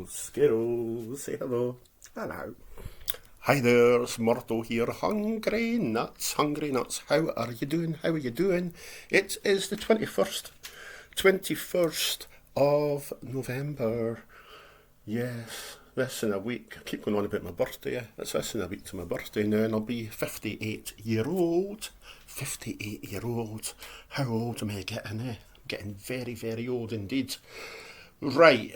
Skittles, say hello. Hello. Hi there, it's Murdo here. Hungry nuts, hungry nuts. How are you doing? How are you doing? It is the 21st of November. Yes, less than a week. I keep going on about my birthday. It's less than a week to my birthday now, and I'll be 58-year-old. 58-year-old. How old am I getting? I'm getting very, very old indeed. Right.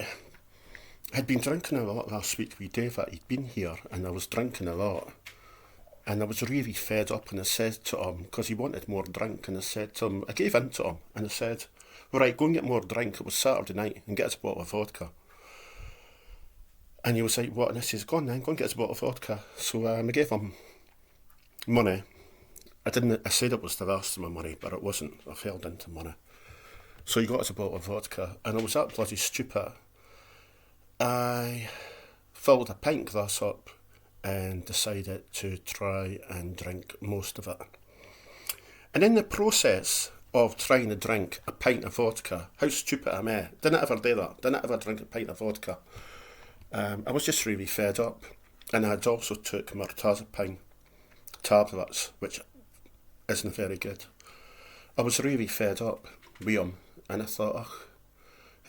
I'd been drinking a lot last week with David. He'd been here, and I was drinking a lot. And I was really fed up, and I said to him, because he wanted more drink, and I said to him, I gave in to him, and I said, right, go and get more drink. It was Saturday night, and get us a bottle of vodka. And he was like, what? And I says, go on then, go and get us a bottle of vodka. So I gave him money. I said it was the last of my money, but it wasn't. I fell into money. So he got us a bottle of vodka, and I was that bloody stupid. I filled a pint glass up and decided to try and drink most of it. And in the process of trying to drink a pint of vodka, how stupid am I? Didn't ever do that. Didn't ever drink a pint of vodka. I was just really fed up. And I'd also took mirtazapine tablets, which isn't very good. I was really fed up with them, and I thought,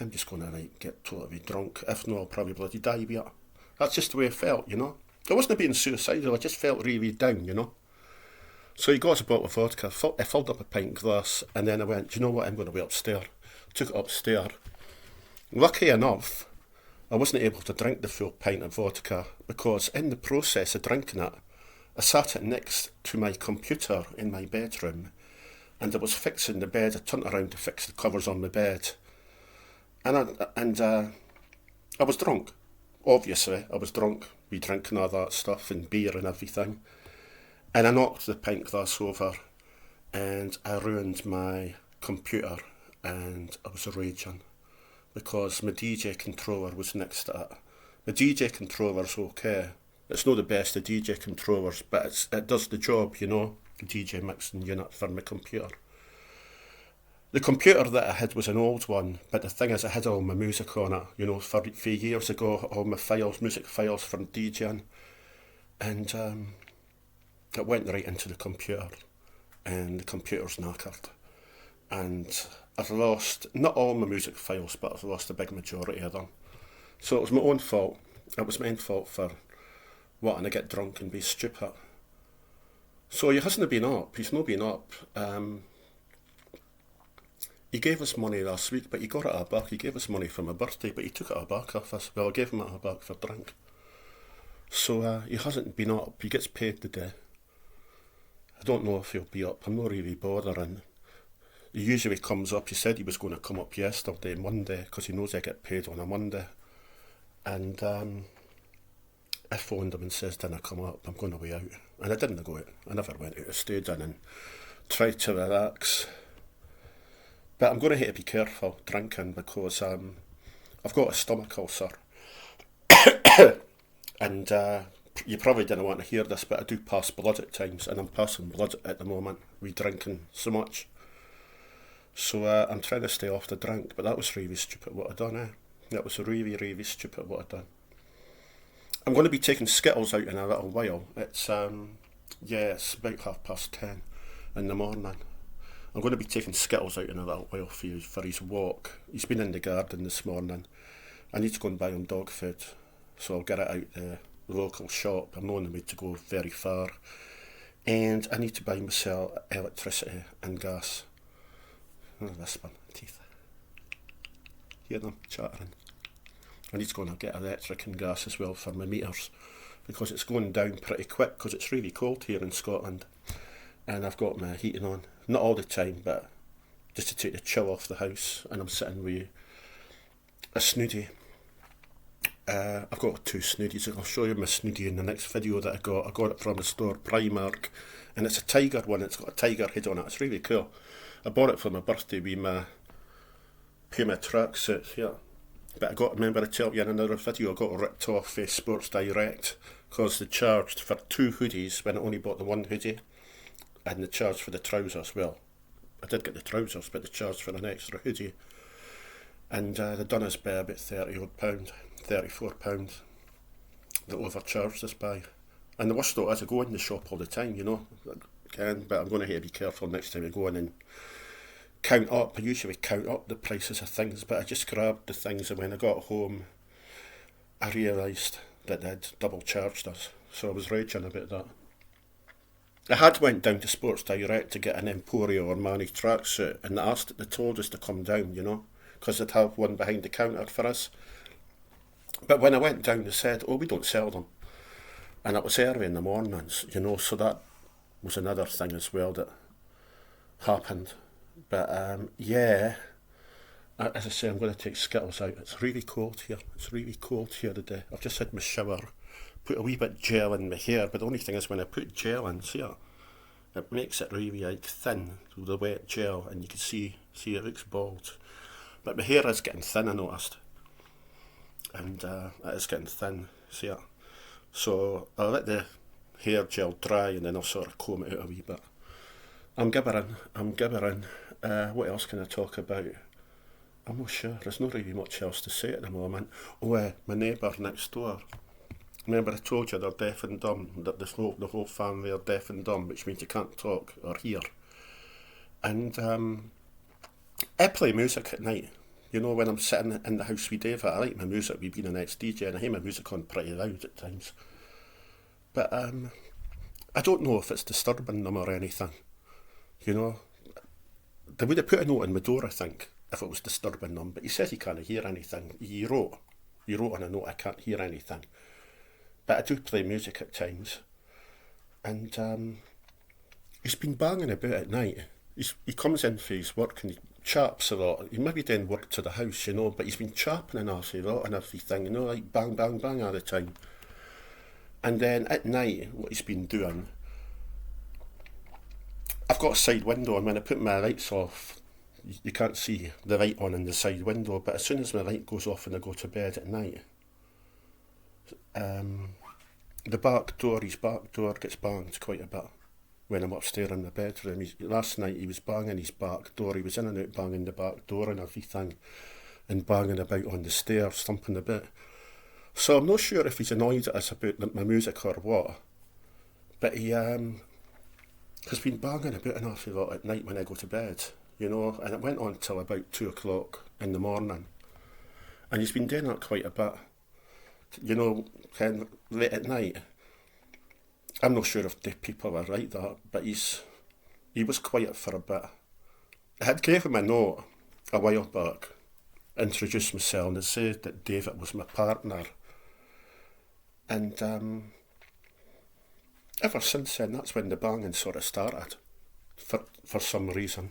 I'm just going to get totally drunk. If not, I'll probably bloody die with it. That's just the way I felt, you know. I wasn't being suicidal, I just felt really down, you know. So he got us a bottle of vodka, I filled up a pint glass, and then I went, do you know what, I'm going to be upstairs. Took it upstairs. Lucky enough, I wasn't able to drink the full pint of vodka, because in the process of drinking it, I sat it next to my computer in my bedroom, and I was fixing the bed. I turned around to fix the covers on my bed. And I was drunk. Obviously, I was drunk. We drinking all that stuff and beer and everything. And I knocked the pint glass over, and I ruined my computer, and I was raging because my DJ controller was next to it. The DJ controller's okay. It's not the best of DJ controllers, but it does the job, you know, the DJ mixing unit for my computer. The computer that I had was an old one, but the thing is I had all my music on it, you know, for years ago, all my files, music files from DJing, and it went right into the computer, and the computer's knackered, and I've lost, not all my music files, but I've lost a big majority of them. So it was my own fault. It was my own fault for wanting to get drunk and be stupid. So he hasn't been up, he's not been up. He gave us money last week, but he got it back. He gave us money for my birthday, but he took it back off us. Well, I gave him it back for drink. So he hasn't been up. He gets paid today. I don't know if he'll be up. I'm not really bothering. He usually comes up. He said he was going to come up yesterday, Monday, because he knows I get paid on a Monday. And I phoned him and says, didn't I come up? I'm going to be out. And I didn't go out. I never went out. I stayed in and tried to relax. But I'm going to have to be careful drinking because I've got a stomach ulcer. And you probably didn't want to hear this, but I do pass blood at times, and I'm passing blood at the moment with drinking so much. So I'm trying to stay off the drink, but that was really stupid what I done, That was really, really stupid what I done. I'm going to be taking Skittles out in a little while. It's it's about 10:30 in the morning. I'm going to be taking Skittles out in a little while for his walk. He's been in the garden this morning. I need to go and buy him dog food, so I'll get it out the local shop. I'm not in the mood to go very far. And I need to buy myself electricity and gas. Oh, this one, teeth. Hear them chattering. I need to go and get electric and gas as well for my meters, because it's going down pretty quick because it's really cold here in Scotland. And I've got my heating on. Not all the time, but just to take the chill off the house. And I'm sitting with a snoody. I've got 2 snoodies. I'll show you my snoodie in the next video that I got. I got it from the store, Primark. And it's a tiger one. It's got a tiger head on it. It's really cool. I bought it for my birthday with my Puma tracksuit, yeah. But remember I told you in another video, I got ripped off Sports Direct because they charged for 2 hoodies when I only bought the 1 hoodie. And the charge for the trousers, well, I did get the trousers, but the charge for an extra hoodie. and they done us by about £30 £34 they overcharged us by. And the worst though is I go in the shop all the time, you know, but I'm going to have to be careful next time I go in and count up. I usually count up the prices of things, but I just grabbed the things, and when I got home I realised that they'd double charged us, so I was raging about that. I had went down to Sports Direct to get an Emporio or Manny tracksuit, and they told us to come down, you know, because they'd have one behind the counter for us. But when I went down, they said, "Oh, we don't sell them," and it was early in the mornings, you know, so that was another thing as well that happened. But yeah, as I say, I'm going to take Skittles out. It's really cold here. It's really cold here today. I've just had my shower, put a wee bit of gel in my hair, but the only thing is when I put gel in, see it makes it really like thin with the wet gel, and you can see it looks bald. But my hair is getting thin, I noticed, and it is getting thin, see it. So I'll let the hair gel dry, and then I'll sort of comb it out a wee bit. I'm gibbering. What else can I talk about? I'm not sure. There's not really much else to say at the moment. Oh, my neighbour next door. Remember I told you they're deaf and dumb, that the whole family are deaf and dumb, which means you can't talk or hear. And I play music at night. You know, when I'm sitting in the house with Dave, I like my music. We've been an ex-DJ, and I hear my music on pretty loud at times. But I don't know if it's disturbing them or anything. You know, they would have put a note on my door, I think, if it was disturbing them. But he said he can't hear anything. He wrote on a note, "I can't hear anything." But I do play music at times. And he's been banging about at night. He comes in for his work and he chaps a lot. He maybe didn't work to the house, you know, but he's been chapping an awful lot and everything, you know, like bang, bang, bang all the time. And then at night, what he's been doing, I've got a side window, and when I put my lights off, you can't see the light on in the side window, but as soon as my light goes off and I go to bed at night, his back door gets banged quite a bit when I'm upstairs in the bedroom. Last night he was banging his back door. He was in and out banging the back door and everything, and banging about on the stairs, thumping a bit. So I'm not sure if he's annoyed at us about my music or what, but he has been banging about an awful lot at night when I go to bed, you know, and it went on till about 2 o'clock in the morning. And he's been doing that quite a bit, you know, kind of late at night. I'm not sure if the people are like that, but he was quiet for a bit. I had gave him a note a while back, introduced myself, and I said that David was my partner. And ever since then, that's when the banging sort of started, for some reason.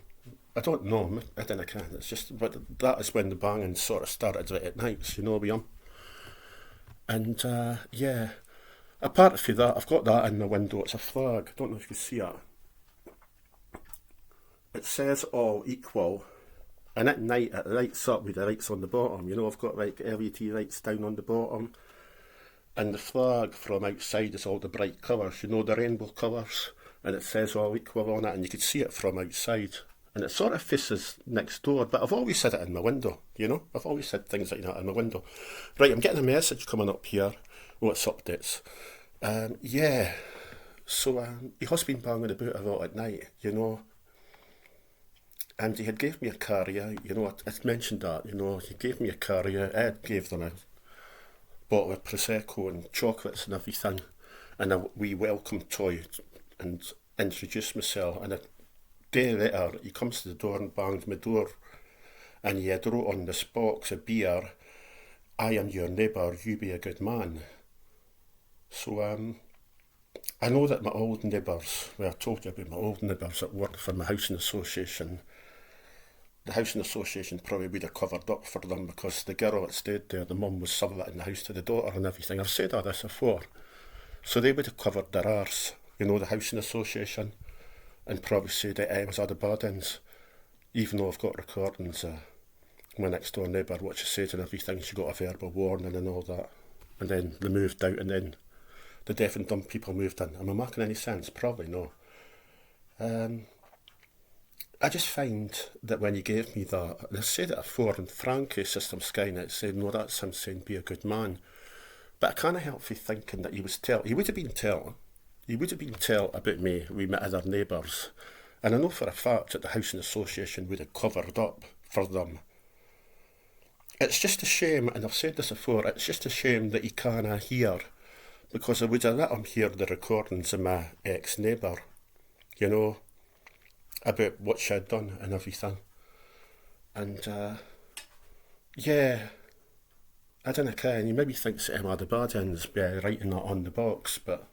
I don't know, I don't know, it's just, but that is when the banging sort of started right at nights, you know, with him. And yeah, apart from that, I've got that in the window. It's a flag. I don't know if you can see it. It says all equal, and at night it lights up with the lights on the bottom. You know, I've got like LED lights down on the bottom, and the flag from outside is all the bright colours. You know, the rainbow colours, and it says all equal on it, and you can see it from outside. And it sort of faces next door, but I've always had it in my window, you know? I've always had things like that in my window. Right, I'm getting a message coming up here. What's updates? Yeah, so he has been banging about a lot at night, you know? And he had gave me a carry out, you know, I mentioned that, you know, he gave me a carry out. I gave them a bottle of Prosecco and chocolates and everything, and a wee welcome toy, and introduced myself, and a day later, he comes to the door and bangs my door, and he had wrote on this box of beer, "I am your neighbour, you be a good man." So I know that my old neighbours, well, I told you about my old neighbours that worked for my housing association. The housing association probably would have covered up for them, because the girl that stayed there, the mum was subletting the house to the daughter and everything. I've said all this before. So they would have covered their arse, you know, the housing association, and probably said that I was at the bad ends, even though I've got recordings of my next door neighbour, what she said and everything. She got a verbal warning and all that, and then they moved out, and then the deaf and dumb people moved in. Am I making any sense? Probably no. I just find that when you gave me that, and I've said it before, and Frankie, System Skynet, said, no, that's him saying, be a good man. But I can't help for thinking that he would have been tell about me with my other neighbours. And I know for a fact that the Housing Association would have covered up for them. It's just a shame, and I've said this before, it's just a shame that he can't hear, because I would have let him hear the recordings of my ex-neighbour, you know, about what she had done and everything. And, yeah, I don't know, he maybe thinks that Emma the bad ends by writing that on the box, but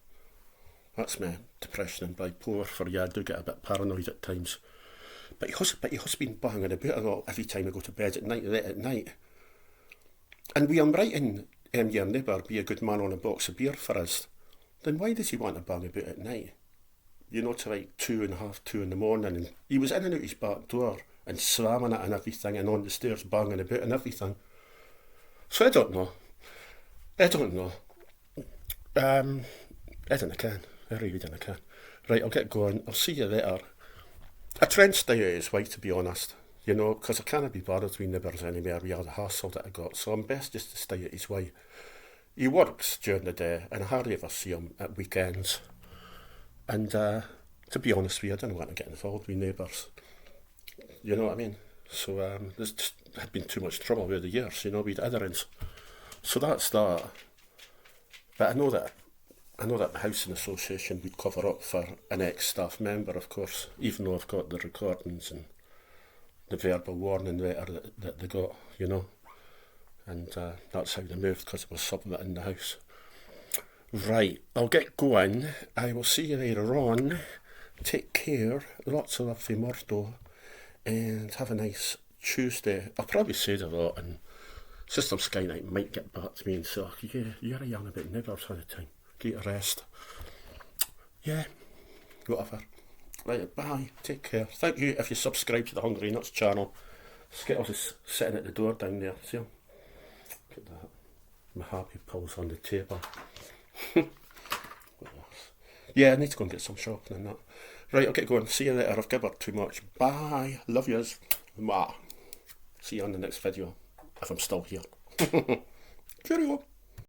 that's my depression and bipolar for you. I do get a bit paranoid at times. But he has been banging about a lot every time I go to bed at night. And we am writing your neighbour, be a good man on a box of beer for us, then why does he want to bang about at night? You know, to like 2 in the morning, and he was in and out his back door and slamming it and everything, and on the stairs banging about and everything. So I don't know. I don't know, can. I really don't can. Right, I'll get going. I'll see you later. I try and stay out of his way, to be honest. You know, because I can't be bothered with neighbours anymore with all the hassle that I got. So I'm best just to stay out his way. He works during the day, and I hardly ever see him at weekends. And to be honest with you, I don't want to get involved with neighbours. You know what I mean? So there's just had been too much trouble over the years, you know, with the other ends. So that's that. But I know that the Housing Association would cover up for an ex-staff member, of course, even though I've got the recordings and the verbal warning letter that they got, you know. And that's how they moved, because it was something in the house. Right, I'll get going. I will see you later on. Take care. Lots of love for Murdo. And have a nice Tuesday. I'll probably say that a lot, and System Skynight might get back to me and say, yeah, you're a young about neighbours all the time. Get a rest. Yeah, whatever. Right, bye. Take care. Thank you if you subscribe to the Hungry Nuts channel. Skittles is sitting at the door down there. See him? Look at that. My happy pulse on the table. Yeah, I need to go and get some shopping and that. Right, I'll get going. See you later. I've gibbered too much. Bye. Love yous. Mwah. See you on the next video, if I'm still here. Cheerio.